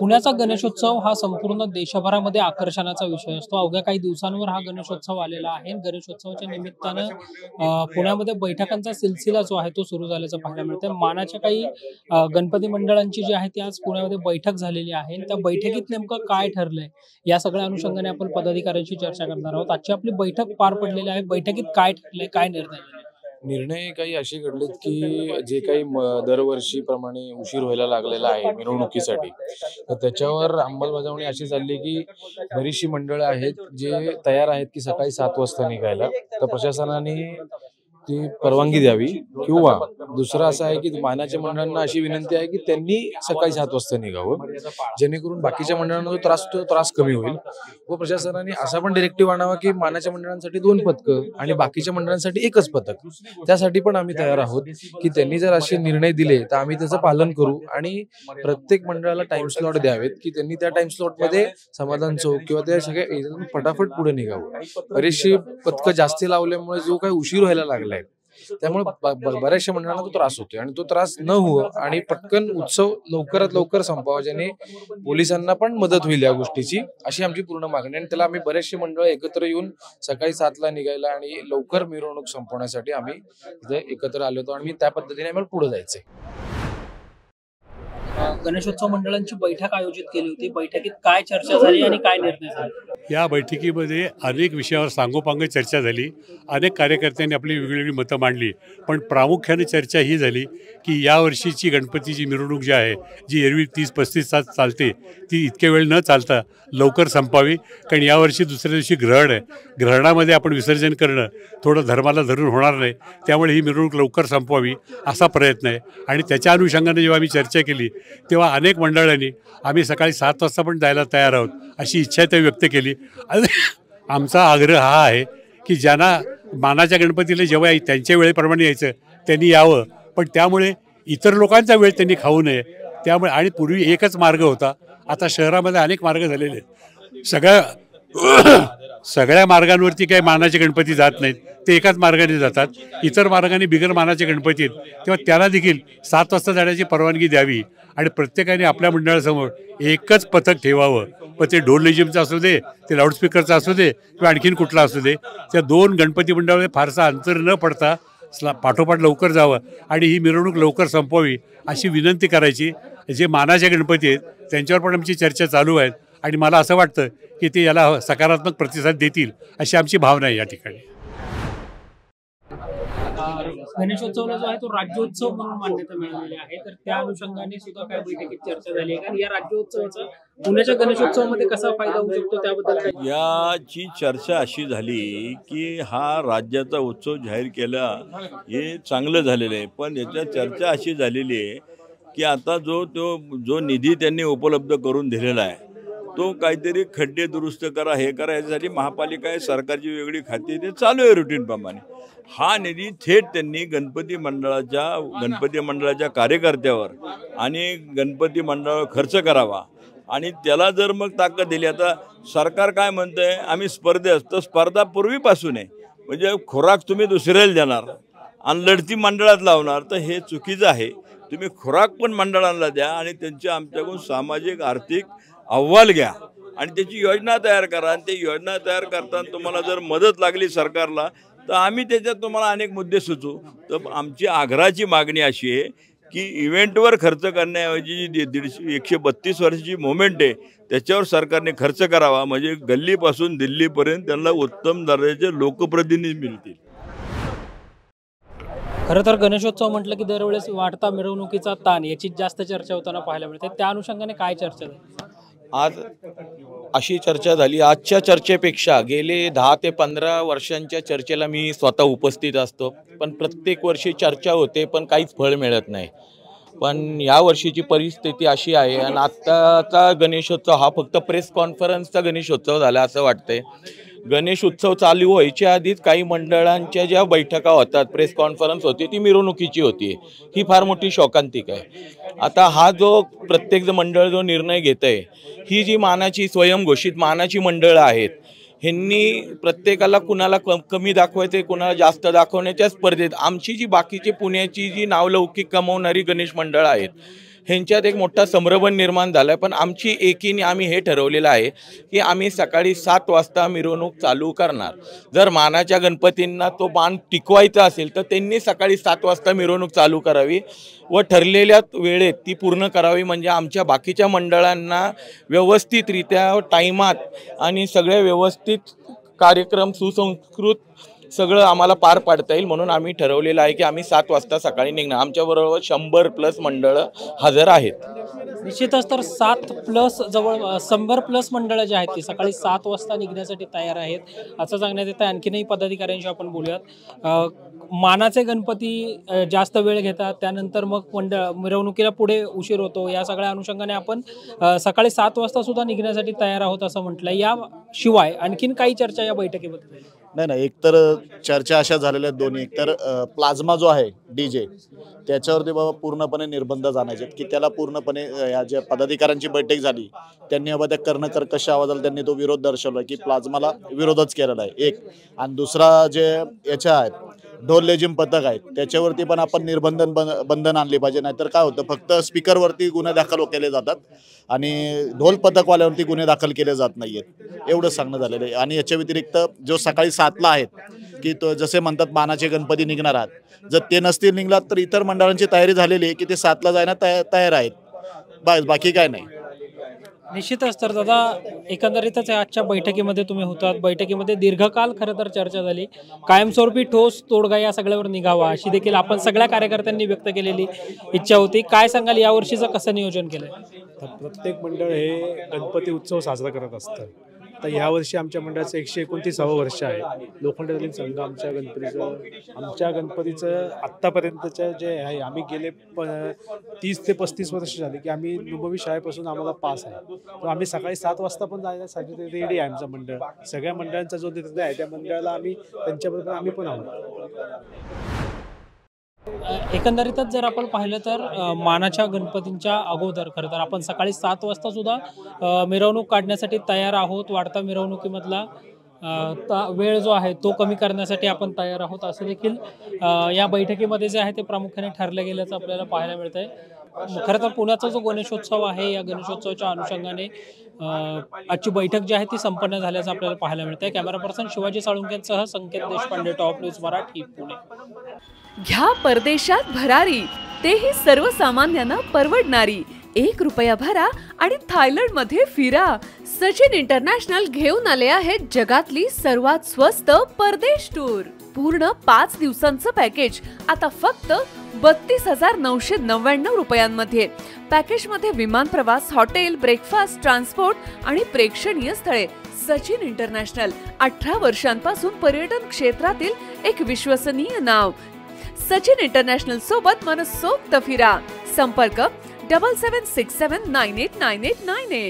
पुण्याचा गणेशोत्सव हा संपूर्ण देशभरामध्ये आकर्षणाचा विषय असतो। अवघ्या काही दिवसांवर हा गणेशोत्सव आलेला आहे। गणेशोत्सवाच्या निमित्तानं पुण्यामध्ये बैठकांचा सिलसिला जो आहे तो सुरू झाल्याचं पाहायला मिळतंय। मानाच्या काही गणपती मंडळांची जी आहे ती आज पुण्यामध्ये बैठक झालेली आहे। त्या बैठकीत नेमकं काय ठरलंय या सगळ्या अनुषंगाने आपण पदाधिकाऱ्यांशी चर्चा करणार आहोत। आजची आपली बैठक पार पडलेली आहे। बैठकीत काय ठरलंय, काय निर्णय झाले? निर्णय काही असे घडलेत की जे काही दरवर्षीप्रमाणे उशीर व्हायला लागलेला आहे मिरवणुकीसाठी, तर त्याच्यावर अंमलबजावणी अशी चालली की बरीचशी मंडळं आहेत जे तयार आहेत की सकाळी 7 वाजता निघायला, तर प्रशासनाने ती परवानगी द्यावी। किंवा दुसरं असं आहे की मानाच्या मंडळांना अशी विनंती आहे की त्यांनी सकाळी 7 वाजता निघावं, जेणेकरून बाकीच्या मंडळांना जो त्रास कमी होईल। व प्रशासनाने असा पण डिरेक्टिव्ह आणावा की मानाच्या मंडळांसाठी 2 पथकं आणि बाकीच्या मंडळांसाठी 1च पथक। त्यासाठी पण आम्ही तयार आहोत की त्यांनी जर असे निर्णय दिले तर आम्ही त्याचं पालन करू आणि प्रत्येक मंडळाला टाइम स्लॉट द्यावेत की त्यांनी त्या टाइम स्लॉटमध्ये समाधान चौक किंवा त्या सगळ्या फटाफट पुढे निघावं। बरीचशी पथकं जास्ती लावल्यामुळे जो काही उशीर व्हायला लागलाय त्यामुळे बऱ्याचशा मंडळांना तो त्रास होतोय आणि तो त्रास न हो आणि पटकन उत्सव लवकरात लवकर संपावा, ज्याने पोलिसांना पण मदत होईल या गोष्टीची, अशी आमची पूर्ण मागणी। आणि त्याला आम्ही बरेचसे मंडळ एकत्र येऊन सकाळी 7ला निघायला आणि लवकर मिरवणूक संपवण्यासाठी आम्ही इथे एकत्र आलो होतो आणि त्या पद्धतीने आम्हाला पुढे जायचंय। गणेशोत्सव मंडळांची बैठक आयोजित केली होती। बैठकीत काय चर्चा झाली आणि काय निर्णय झाले? या बैठकीमध्ये अनेक विषयावर सांगोपांग चर्चा झाली। अनेक कार्यकर्त्यांनी आपली वेगवेगळी मतं मांडली, पण प्रामुख्याने चर्चा ही झाली की यावर्षीची गणपतीची मिरवणूक जी आहे, जी एरवी 30-35 तास चालते, ती इतके वेळ न चालता लवकर संपावी। कारण यावर्षी दुसऱ्या दिवशी ग्रहण आहे। ग्रहणामध्ये आपण विसर्जन करणं थोडं धर्माला धरून होणार नाही, त्यामुळे ही मिरवणूक लवकर संपवावी असा प्रयत्न आहे। आणि त्याच्या अनुषंगाने जेव्हा आम्ही चर्चा केली तेव्हा अनेक मंडळांनी आम्ही सकाळी 7 वाजता पण जायला तयार आहोत अशी इच्छा ते व्यक्त केली। आमचा आग्रह हा आहे की ज्यांना मानाच्या गणपतीला जेव्हा त्यांच्या वेळेप्रमाणे यायचं त्यांनी यावं, पण त्यामुळे इतर लोकांचा वेळ त्यांनी खाऊ नये। त्यामुळे आणि पूर्वी एकच मार्ग होता, आता शहरामध्ये अनेक मार्ग झालेले आहेत। सगळ्या मार्गांवरती काही मानाचे गणपती जात नाहीत, ते एकाच मार्गाने जातात। इतर मार्गाने बिगर मानाचे गणपती आहेत, तेव्हा त्याला देखील 7 वाजता जाण्याची परवानगी द्यावी आणि प्रत्येकाने आपल्या मंडळासमोर एकच पथक ठेवावं। पण ते ढोल लेझिमचं असू दे, ते लाऊडस्पीकरचं असू दे किंवा आणखीन कुठला असू दे, त्या 2 गणपती मंडळामध्ये फारसा अंतर न पडता पाठोपाठ लवकर जावं आणि ही मिरवणूक लवकर संपवावी अशी विनंती करायची। जे मानाचे गणपती आहेत त्यांच्यावर पण आमची चर्चा चालू आहे आणि मला असं वाटतं की ते याला सकारात्मक प्रतिसाद देतील अशी आमची भावना आहे या ठिकाणी। गणेशोत्सवला जो आहे तो राज्योत्सव म्हणून मान्यता मिळालेली आहे, तर त्या अनुषंगाने सुद्धा काय बैठकीत चर्चा झाली आहे? आणि या राज्योत्सवाचा पुण्याच्या गणेशोत्सवामध्ये कसा फायदा होऊ शकतो त्याबद्दल काय? याची चर्चा अशी झाली की हा राज्याचा उत्सव जाहीर केला हे चांगलं झालेलं आहे, पण याच्यात चर्चा अशी झालेली आहे की आता जो निधी त्यांनी उपलब्ध करून दिलेला आहे तो काहीतरी खड्डे दुरुस्त करा, हे करा, याच्यासाठी महापालिका आहे, सरकारची वेगळी खाती, ते चालू आहे रुटीनप्रमाणे। हा निधी थेट त्यांनी गणपती मंडळाच्या कार्यकर्त्यावर आणि गणपती मंडळावर खर्च करावा आणि त्याला जर मग ताकद दिली। आता सरकार काय म्हणतंय, आम्ही स्पर्धा स्पर्धा पूर्वीपासून आहे, म्हणजे खुराक तुम्ही दुसऱ्याला देणार आणि लढती मंडळात लावणार, तर हे चुकीचं आहे। तुम्ही खुराक पण मंडळांना द्या आणि त्यांचे आमच्याकडून सामाजिक आर्थिक अहवाल घ्या आणि त्याची योजना तयार करा। आणि ते योजना तयार करताना तुम्हाला जर मदत लागली सरकारला तर आम्ही त्याच्यात तुम्हाला अनेक मुद्दे सुचवू। तर आमची आग्रहाची मागणी अशी आहे की इव्हेंटवर खर्च करण्याऐवजी जी 132 वर्षाची मुवमेंट आहे त्याच्यावर सरकारने खर्च करावा, म्हणजे गल्लीपासून दिल्लीपर्यंत त्यांना उत्तम दर्जाचे लोकप्रतिनिधी मिळतील। खरं तर गणेशोत्सव म्हटलं की दरवेळेस वाढता मिरवणुकीचा ताण याची जास्त चर्चा होताना पाहायला मिळते, त्या अनुषंगाने काय चर्चा झाली? आज अशी चर्चा झाली। आजच्या चर्चेपेक्षा गेले 10 ते 15 वर्षांच्या चर्चेला मी स्वतः उपस्थित असतो, पण प्रत्येक वर्षी चर्चा होते पण काहीच फळ मिळत नाही। पण या वर्षीची परिस्थिती अशी आहे आणि आत्ताचा गणेशोत्सव हा फक्त प्रेस कॉन्फरन्सचा गणेशोत्सव झाला असं वाटतंय। गणेश उत्सव चालू व्हायच्या आधीच काही मंडळांच्या ज्या बैठका होतात, प्रेस कॉन्फरन्स होती, ती मिरवणुकीची होती। ही फार मोठी शोकांतिक आहे। आता हा जो प्रत्येक मंडळ जो निर्णय घेत आहे, ही जी मानाची स्वयंघोषित मानाची मंडळं आहेत, ह्यांनी प्रत्येकाला कुणाला कमी दाखवायचे, कुणाला जास्त दाखवण्याच्या स्पर्धेत आमची जी बाकीची पुण्याची जी नावलौकिक कमवणारी गणेश मंडळं आहेत ह्यांच्यात एक मोठा संभ्रमण निर्माण झाला आहे. पण आमची एकीने आम्ही हे ठरवलेलं आहे की आम्ही सकाळी 7 वाजता मिरवणूक चालू करणार. जर मानाच्या गणपतींना तो मान टिकवायचा असेल तर त्यांनी सकाळी 7 वाजता मिरवणूक चालू करावी व ठरलेल्या वेळेत ती पूर्ण करावी. म्हणजे आमच्या बाकीच्या मंडळांना व्यवस्थितरित्या टाईमात आणि सगळे व्यवस्थित कार्यक्रम सुसंस्कृत सगळं आम्हाला पार पाडता येईल. म्हणून आम्ही ठरवलेलं आहे की आम्ही 7 वाजता सकाळी निघणार. आमच्याबरोबर 100+ मंडळं हजर आहेत. निश्चितच तर 7+ जवळ 100+ मंडळं जी आहेत ती सकाळी 7 वाजता निघण्यासाठी तयार आहेत असं सांगण्यात येतं. आणखीनही पदाधिकाऱ्यांशी आपण बोलूयात. मानाचे गणपती जास्त वेळ घेतात, त्यानंतर मग मिरवणुकीला पुढे उशीर होतो. या सगळ्या अनुषंगाने आपण सकाळी 7 वाजता सुद्धा निघण्यासाठी तयार आहोत असं म्हटलं. याशिवाय आणखीन काही चर्चा या बैठकीमध्ये? नाही, एकतर चर्चा अशा झालेल्या आहेत दोन्ही. एकतर प्लाझ्मा जो आहे DJ त्याच्यावरती बाबा पूर्णपणे निर्बंध जाणायचे की त्याला पूर्णपणे या ज्या पदाधिकाऱ्यांची बैठक झाली त्यांनी बाबा त्या कर्णकर्कश आवाजाला त्यांनी तो विरोध दर्शवला की प्लाझ्माला विरोधच केलेला आहे एक. आणि दुसरा जे याच्या आहेत ढोल लेझिम पथक आहेत त्याच्यावरती पण आपण बंधन आणले पाहिजे. नाहीतर काय होतं फक्त स्पीकरवरती गुन्हे दाखल केले जातात आणि ढोल पथकवाल्यावरती गुन्हे दाखल केले जात नाही आहेत एवढं सांगणं झालेलं आहे. आणि याच्या व्यतिरिक्त जो सकाळी 7ला आहेत की तो जसे म्हणतात मानाचे गणपती निघणार आहात, जर ते नसतील निघलात तर इतर मंडळांची तयारी झालेली आहे की ते 7ला जायला तयार आहेत. बाकी काय नाही. निश्चितच तर दादा, एकंदरीतच आजच्या बैठकीमध्ये तुम्ही होतात. बैठकीमध्ये दीर्घकाल खरं तर चर्चा झाली. कायमस्वरूपी ठोस तोडगा या सगळ्यावर निघावा अशी देखील आपण सगळ्या कार्यकर्त्यांनी व्यक्त केलेली इच्छा होती. काय सांगाल, यावर्षीचं कसं नियोजन केलंय? तर प्रत्येक मंडळ हे गणपती उत्सव साजरा करत असतं. तर ह्यावर्षी आमच्या मंडळाचं 129वं वर्ष आहे. लोखंडी संघ आमच्या गणपतीचं आत्तापर्यंतचं जे आहे, आम्ही गेले 30 ते 35 वर्ष झाले की आम्ही नुबवी शाळेपासून आम्हाला पास आहे. तर आम्ही सकाळी 7 वाजता पण जाण्यासाठी रेडी आहे आमचं मंडळ. सगळ्या मंडळांचा जो निर्णय आहे त्या मंडळाला आम्ही त्यांच्याबरोबर आम्ही पण आहोत. एकंदरीतच जर आपण पाहिलं तर मानाच्या गणपतींच्या अगोदर खरं तर आपण सकाळी 7 वाजता सुद्धा मिरवणूक काढण्यासाठी तयार आहोत. वाढता मिरवणुकीमधला वेळ जो आहे तो कमी करण्यासाठी आपण तयार आहोत असं देखील या बैठकीमध्ये जे आहे ते प्रामुख्याने ठरलं गेल्याचं आपल्याला पाहायला मिळतंय. खरं तर पुण्याचा जो गणेशोत्सव आहे या गणेशोत्सवाच्या अनुषंगाने आजची बैठक जी आहे ती संपन्न झाल्याचं आपल्याला पाहायला मिळतंय. कॅमेरा पर्सन शिवाजी साळुंकेसह संकेत देशपांडे, टॉप न्यूज मराठी, पुणे. घ्या परदेशात भरारी, तेही सर्वसामान्यांना परवडणारी. 1 रुपया भरा आणि थायलंडमध्ये फिरा. सचिन इंटरनॅशनल घेऊन आले आहेत जगातली सर्वात स्वस्त परदेश टूर. पूर्ण 5 दिवसांचं पॅकेज आता फक्त 32,999 रुपयांमध्ये. पॅकेजमध्ये विमान प्रवास, हॉटेल, ब्रेकफास्ट, ट्रान्सपोर्ट आणि प्रेक्षणीय स्थळे. सचिन इंटरनॅशनल 18 वर्षांपासून पर्यटन क्षेत्रातील एक विश्वसनीय नाव. सचिन इंटरनॅशनल सोबत मनसोक्त फिरा. संपर्क 7767989898.